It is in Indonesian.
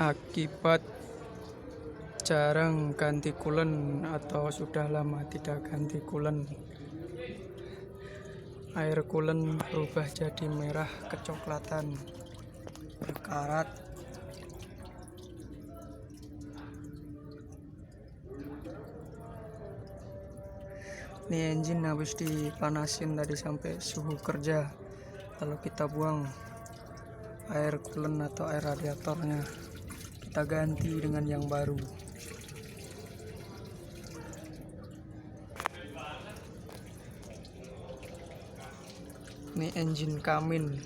Akibat jarang ganti kulen atau sudah lama tidak ganti kulen, air kulen berubah jadi merah kecoklatan, berkarat. Ini engine habis dipanasin tadi sampai suhu kerja, lalu kita buang air kulen atau air radiatornya, kita ganti dengan yang baru. Ini engine Kamin